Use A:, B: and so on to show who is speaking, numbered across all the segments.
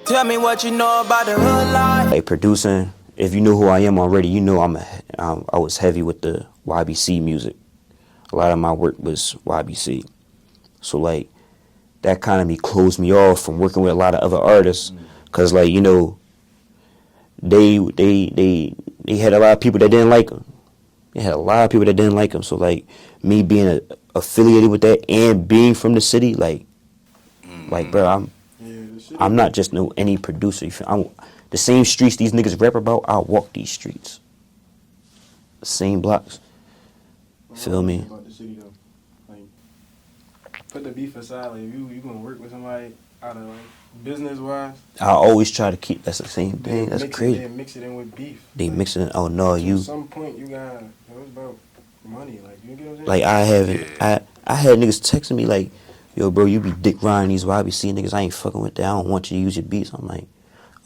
A: Tell me what you know about the hood life.
B: Like producing, if you know who I am already, you know I was heavy with the YBC music. A lot of my work was YBC. So like that kind of closed me off from working with a lot of other artists, cause like you know they had a lot of people that didn't like them. They had a lot of people that didn't like them. So like me being affiliated with that and being from the city, like bro, I'm not just any producer. I'm the same streets these niggas rap about. I walk these streets, the same blocks. Feel me?
C: About the city though, like put the beef aside. Like if you gonna work with somebody out of like business wise,
B: I always try to keep. That's the same thing. That's crazy.
C: They mix it in with beef.
B: They mix it in. Oh no, you.
C: At some point you got. It's about money. Like you get what I'm saying?
B: Like I had niggas texting me like, yo, bro, you be dick riding these YBC niggas. I ain't fucking with that. I don't want you to use your beats. I'm like,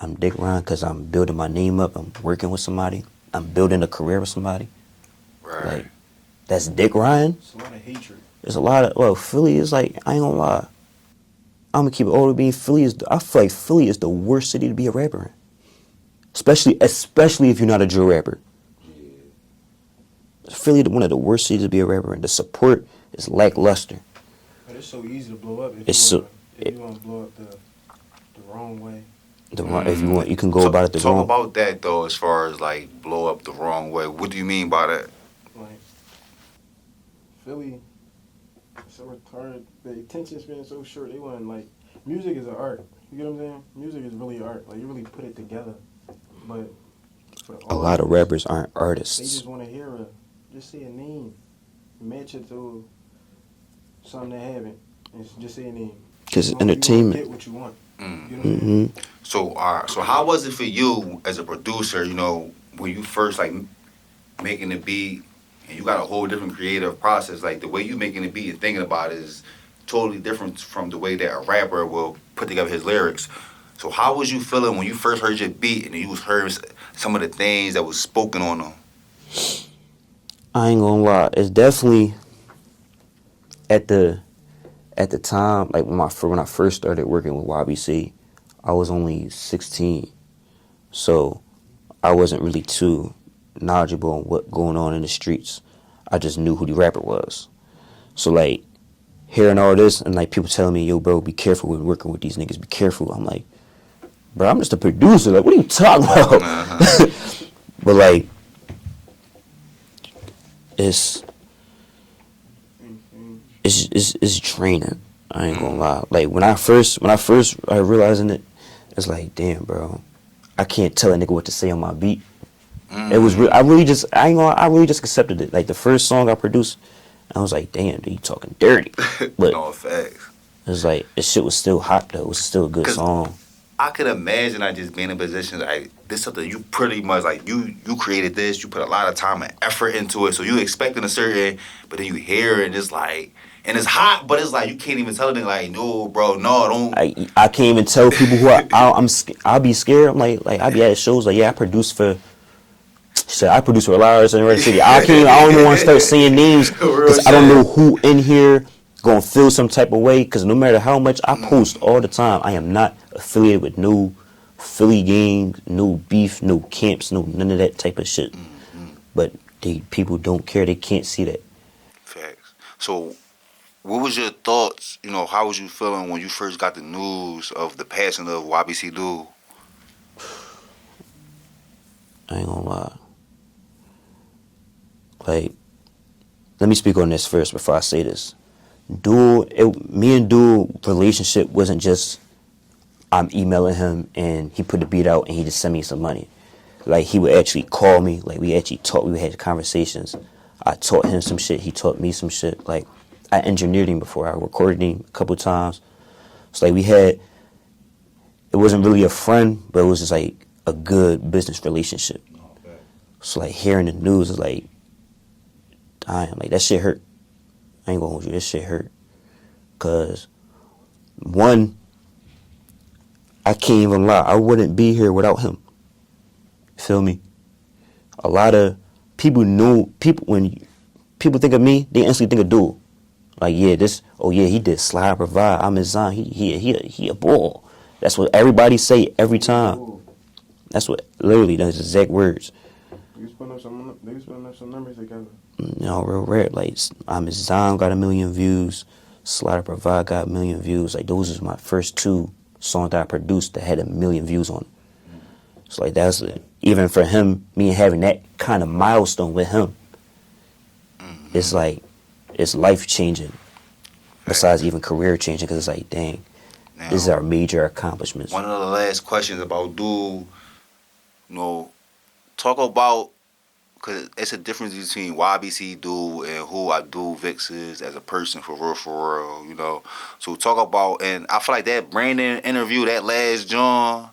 B: I'm dick riding because I'm building my name up. I'm working with somebody. I'm building a career with somebody.
D: Right.
B: Like, that's dick riding.
C: It's a lot of hatred.
B: There's a lot of, well, Philly is like, I ain't gonna lie. I'm gonna keep it all the being. I feel like Philly is the worst city to be a rapper in. Especially if you're not a drill rapper. Philly is one of the worst cities to be a rapper in. The support is lackluster.
C: But it's so easy to blow up if you want to blow up the wrong way.
B: If you want, you can go about it the wrong way.
D: Talk about that though, as far as like blow up the wrong way. What do you mean by that?
C: Like Philly, so retarded. The attention span so short. They want like music is an art. You get what I'm saying? Music is really art. Like you really put it together. But for
B: a lot of rappers aren't artists.
C: They just want to hear just say a name, match it to something they haven't. And just say a name.
B: Because entertainment.
C: Get what you want.
B: Mm-hmm.
D: So how was it for you as a producer? You know, when you first like making the beat, and you got a whole different creative process. Like the way you making the beat and thinking about it is totally different from the way that a rapper will put together his lyrics. So how was you feeling when you first heard your beat and you heard some of the things that was spoken on them?
B: I ain't gonna lie. It's definitely at the time, like when I first started working with YBC, I was only 16, so I wasn't really too knowledgeable on what going on in the streets. I just knew who the rapper was. So like hearing all this and like people telling me, yo, bro, be careful when working with these niggas. Be careful. I'm like, bro, I'm just a producer. Like, what are you talking about?
D: Uh-huh.
B: But like, it's draining. I ain't gonna lie. Like when I first realizing it, it's like, damn, bro, I can't tell a nigga what to say on my beat. It was I really just accepted it. Like the first song I produced, I was like, damn, dude, you talking dirty. But
D: no facts.
B: It was like the shit was still hot though. It was still a good song.
D: I could imagine I just being in a position like this is something you pretty much like you created this, you put a lot of time and effort into it, so you expecting a certain, but then you hear it and it's like, and it's hot, but it's like you can't even tell it like, no, bro, no, don't.
B: I can't even tell people who I'll be scared. I'm like I be at shows like, yeah, I produce for a lot of artists in the city. I don't even want to start saying names because I don't know who in here gonna feel some type of way, because no matter how much I post all the time, I am not affiliated with no Philly gangs, no beef, no camps, no none of that type of shit. But people don't care. They can't see that.
D: Facts. So what was your thoughts, you know, how was you feeling when you first got the news of the passing of YBC Dul?
B: I ain't gonna lie. Like, let me speak on this first before I say this. Me and Dul relationship wasn't just I'm emailing him and he put the beat out and he just sent me some money. Like he would actually call me, like we actually talked, we had conversations. I taught him some shit, he taught me some shit. Like I engineered him before, I recorded him a couple times. So like it wasn't really a friend, but it was just like a good business relationship. So like hearing the news is like, damn, like that shit hurt. I ain't gonna hold you, this shit hurt. Cause one, I can't even lie, I wouldn't be here without him. Feel me? A lot of people when people think of me, they instantly think of Dul. Like, yeah, he did Slide Provide, I'm his son, he a ball. That's what everybody say every time.
C: Ooh.
B: That's what literally those exact words.
C: They was putting up some numbers together.
B: You know, real rap. Like Zom got 1 million views. Slider Provide got 1 million views. Like those is my first 2 songs that I produced that had 1 million views on it. So like that's even for him, me having that kind of milestone with him. It's like it's life changing. Besides even career changing, because it's like, dang,
D: Now,
B: this is our major accomplishments.
D: one of the last questions about Dul, you know, talk about, because it's a difference between YBC Dul and who Abdul Vix is as a person, for real, you know. So talk about, and I feel like that Brandon interview, that last John,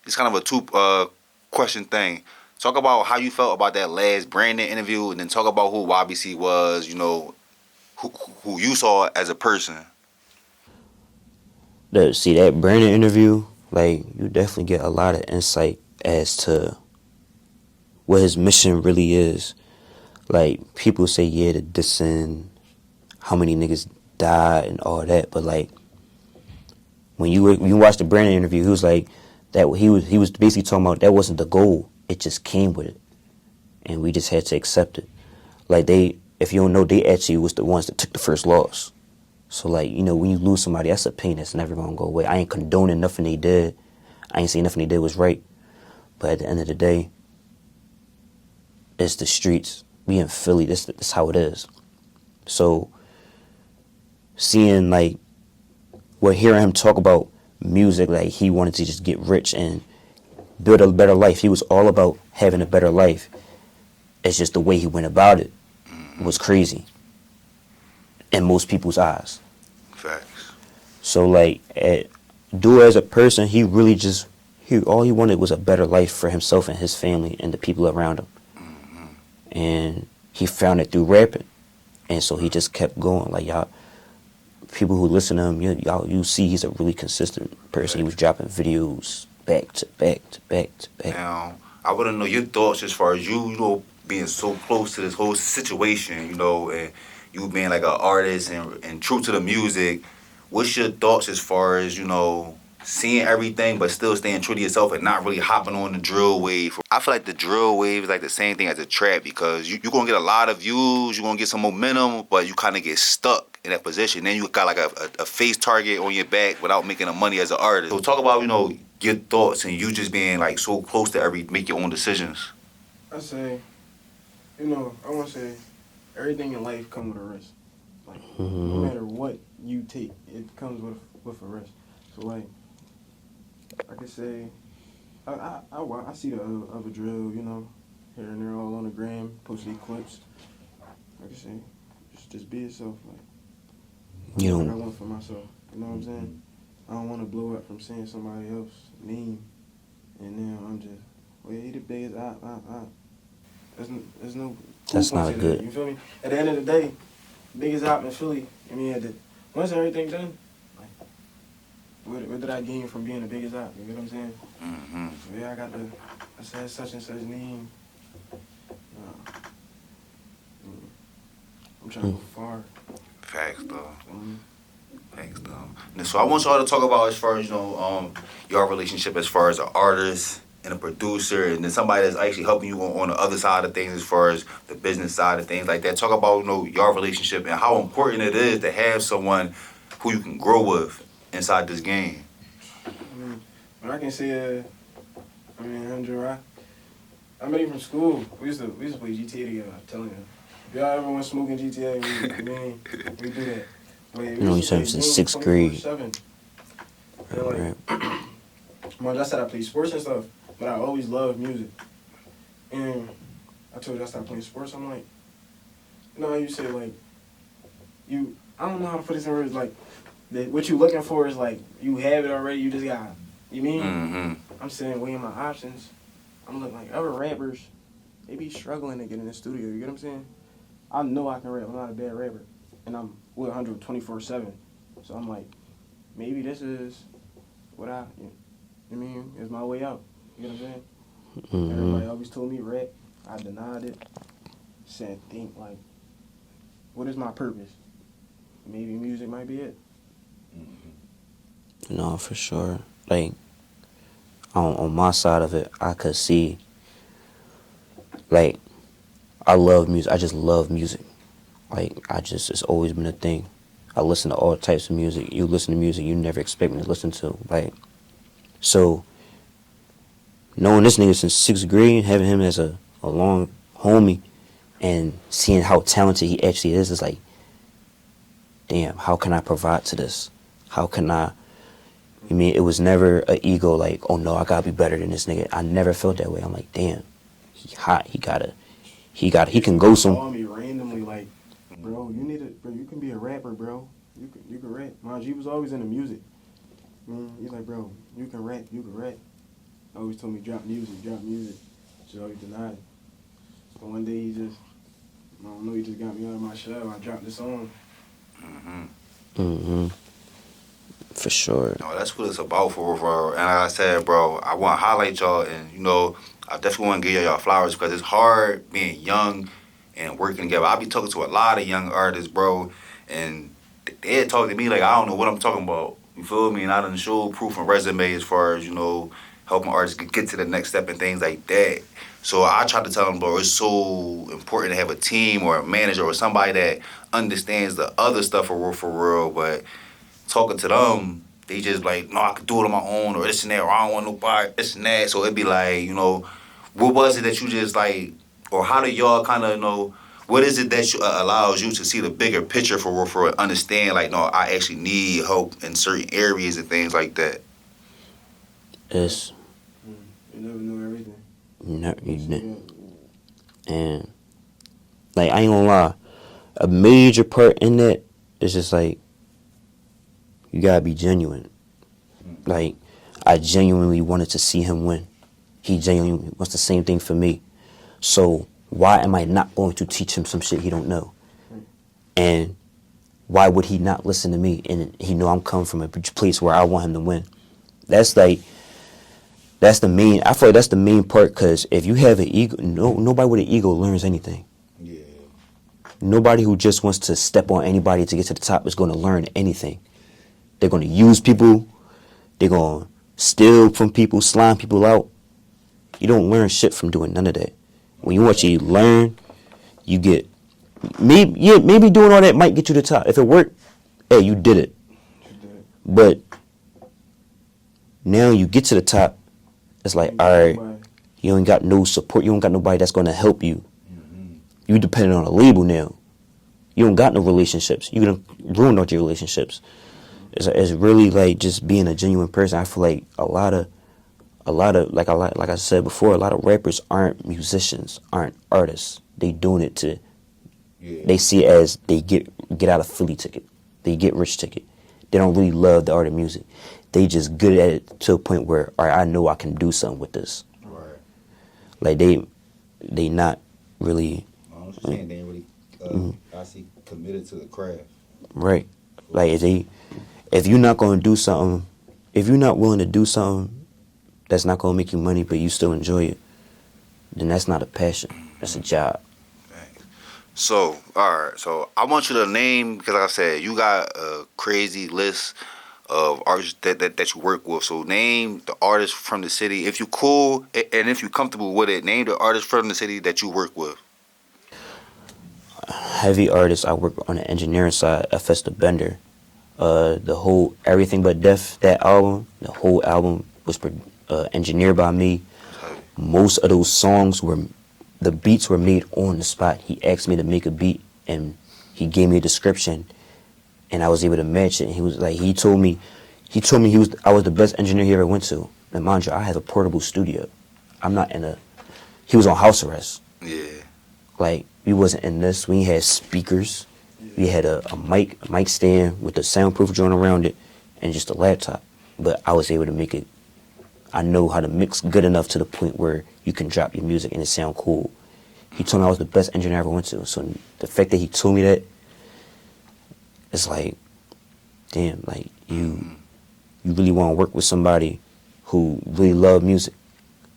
D: it's kind of a question thing. Talk about how you felt about that last Brandon interview, and then talk about who YBC was, you know, who you saw as a person.
B: See that Brandon interview, like you definitely get a lot of insight as to what his mission really is. Like people say, yeah, the dissing, how many niggas died and all that, but like when you watch the Brandon interview, he was like that he was basically talking about that wasn't the goal. It just came with it, and we just had to accept it. Like if you don't know, they actually was the ones that took the first loss. So like, you know, when you lose somebody, that's a pain that's never gonna go away. I ain't condoning nothing they did. I ain't saying nothing they did was right. But at the end of the day, it's the streets. We in Philly. That's how it is. So seeing like, hearing him talk about music, like he wanted to just get rich and build a better life. He was all about having a better life. It's just the way he went about it was crazy in most people's eyes.
D: Facts.
B: So like, Dul as a person, he really just all he wanted was a better life for himself and his family and the people around him. And he found it through rapping, and so he just kept going. Like y'all, people who listen to him, you see he's a really consistent person. He was dropping videos back to back to back to back.
D: Now, I want to know your thoughts as far as you know, being so close to this whole situation, you know, and you being like an artist and true to the music. What's your thoughts as far as, you know, seeing everything but still staying true to yourself and not really hopping on the drill wave? I feel like the drill wave is like the same thing as a trap, because you're going to get a lot of views, you're going to get some momentum, but you kind of get stuck in that position. Then you got like a face target on your back without making the money as an artist. So talk about, you know, your thoughts and you just being like so close to make your own decisions.
C: I say, you know, I want to say everything in life comes with a risk. Like, no matter what you take, it comes with a risk. So, like, I could say, I see the other drill, you know, here and there all on the gram, posting clips. I could say, just be yourself. Like,
B: You
C: what I
B: know,
C: want for myself. You know what I'm saying? I don't want to blow up from seeing somebody else's name, and now I'm just, well, he the biggest There's no.
B: That's not good.
C: You feel me? At the end of the day, biggest op in Philly. I mean, once everything's done, like, what did I gain from being the biggest op? You know what I'm saying?
D: Mm-hmm.
C: So yeah, I said such and such name. I'm trying to go far.
D: Facts, though. Thanks, though. And so I want y'all to talk about as far as, you know, your relationship as far as an artist and a producer, and then somebody that's actually helping you on the other side of things as far as the business side of things like that. Talk about, you know, your relationship and how important it is to have someone who you can grow with inside this game.
C: But I can say, Andrew, I met him from school. We used to play GTA together. I'm telling you. If y'all ever went smoking GTA, we do that. Wait,
B: you know, you said since 6th grade.
C: And like, I said I play sports and stuff, but I always loved music. And I told you I started playing sports. I'm like, you know how you say, like, I don't know how to put this in words, like, what you looking for is like, you have it already, you just got, you mean?
D: Mm-hmm.
C: I'm sitting weighing my options. I'm looking like other rappers, they be struggling to get in the studio, you get what I'm saying? I know I can rap, I'm not a bad rapper. And I'm with 124/7. So I'm like, maybe this is what is my way out. You know what I'm saying?
B: Mm-hmm.
C: Everybody always told me rap. I denied it. Said, think like, what is my purpose? Maybe music might be it.
B: No, for sure. Like on my side of it, I could see. Like I love music. I just love music. Like it's always been a thing. I listen to all types of music. You listen to music you never expect me to listen to. Like so, knowing this nigga since 6th grade, having him as a long homie, and seeing how talented he actually is like, damn, how can I provide to this? How can I? I mean, it was never an ego like, oh no, I gotta be better than this nigga. I never felt that way. I'm like, damn, he hot. He can go some.
C: Call me randomly like, bro, you can be a rapper, bro. You can rap. Mind you, he was always into music. He's like, bro, you can rap. Always told me drop music. So always denied it. But one day he just got me out of my shell. I dropped the song.
B: For sure.
D: No, that's what it's about for real. And like I said, bro, I want to highlight y'all, and I definitely want to give y'all flowers because it's hard being young and working together. I be talking to a lot of young artists, bro, and they talk to me like I don't know what I'm talking about. You feel me? And I done show proof and resume as far as helping artists get to the next step and things like that. So I try to tell them, bro, it's so important to have a team or a manager or somebody that understands the other stuff for real. But talking to them, they just like, no, I could do it on my own or this and that, or I don't want nobody, this and that. So it'd be like, what was it that you just like, or how do y'all kind of what is it that allows you to see the bigger picture for understand like, no, I actually need help in certain areas and things like that?
B: It's
C: You never know everything.
B: And like I ain't gonna lie, a major part in that is just like you gotta be genuine. Like I genuinely wanted to see him win. He genuinely wants the same thing for me. So why am I not going to teach him some shit he don't know? And why would he not listen to me? And he know I'm coming from a place where I want him to win. That's the main. I feel like that's the main part. Because if you have an ego, nobody with an ego learns anything.
D: Yeah.
B: Nobody who just wants to step on anybody to get to the top is going to learn anything. They're going to use people. They're going to steal from people, slime people out. You don't learn shit from doing none of that. When you actually learn, you get maybe doing all that might get you to the top. If it worked, hey, you did it. But now you get to the top, it's like, all right, you ain't got no support. You don't got nobody that's going to help you. You dependent on a label now. You don't got no relationships. You done ruined all your relationships. It's really like just being a genuine person. I feel like a lot of like I said before, a lot of rappers aren't musicians, aren't artists. They doing it to. Yeah. They see it as they get out of Philly ticket. They get rich ticket. They don't really love the art of music. They just good at it to a point where, all right, I know I can do something with this. Right. Like they not really.
D: I understand. They ain't really I see committed to the craft.
B: Right. Like if you're not going to do something, if you're not willing to do something that's not going to make you money, but you still enjoy it, then that's not a passion. That's a job.
D: So, all right. So I want you to name, because like I said, you got a crazy list of artists that you work with. So name the artists from the city. If you cool and if you comfortable with it, name the artists from the city that you work with.
B: Heavy artists, I work on the engineering side, FS the Bender. The whole Everything But Death, that album, the whole album was engineered by me. Most of those songs the beats were made on the spot. He asked me to make a beat and he gave me a description and I was able to match it. And he was like, he told me I was the best engineer he ever went to. And mind you, I have a portable studio. He was on house arrest.
D: Yeah.
B: Like, we wasn't in this. We had speakers. We had a mic stand with a soundproof joint around it and just a laptop. But I was able to make it. I know how to mix good enough to the point where you can drop your music and it sound cool. He told me I was the best engineer I ever went to. So the fact that he told me that, it's like, damn, like you really want to work with somebody who really love music.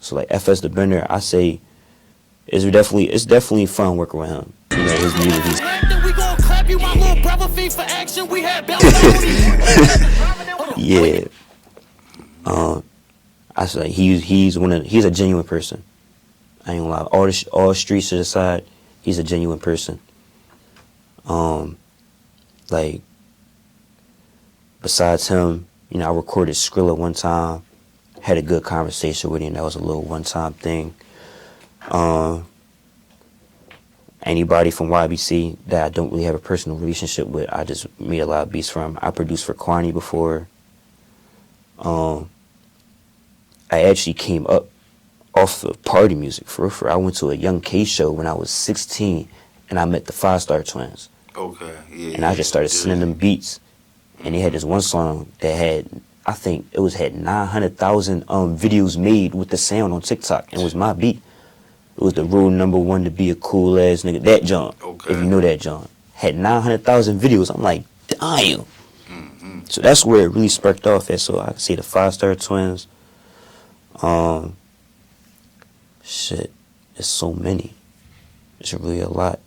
B: So like FS the Bender, I say, it's definitely fun working with him. You know, his music. Yeah. I said he's a genuine person. I ain't gonna lie. All streets to the side, he's a genuine person. Like besides him, you know, I recorded Skrilla one time, had a good conversation with him. That was a little one-time thing. Anybody from YBC that I don't really have a personal relationship with, I just made a lot of beats from. I produced for Kwani before. I actually came up off of party music for real. I went to a Young K show when I was 16, and I met the 5 Star Twins.
D: Okay, yeah.
B: And I just started sending them beats, and they had this one song that had, I think it had 900,000 videos made with the sound on TikTok, and it was my beat. It was the rule number 1 to be a cool ass nigga. That John,
D: Okay.
B: if you know that John, had 900,000 videos. I'm like, damn. So that's where it really sparked off at. So I could say the 5 Star Twins. Shit, there's so many. It's really a lot.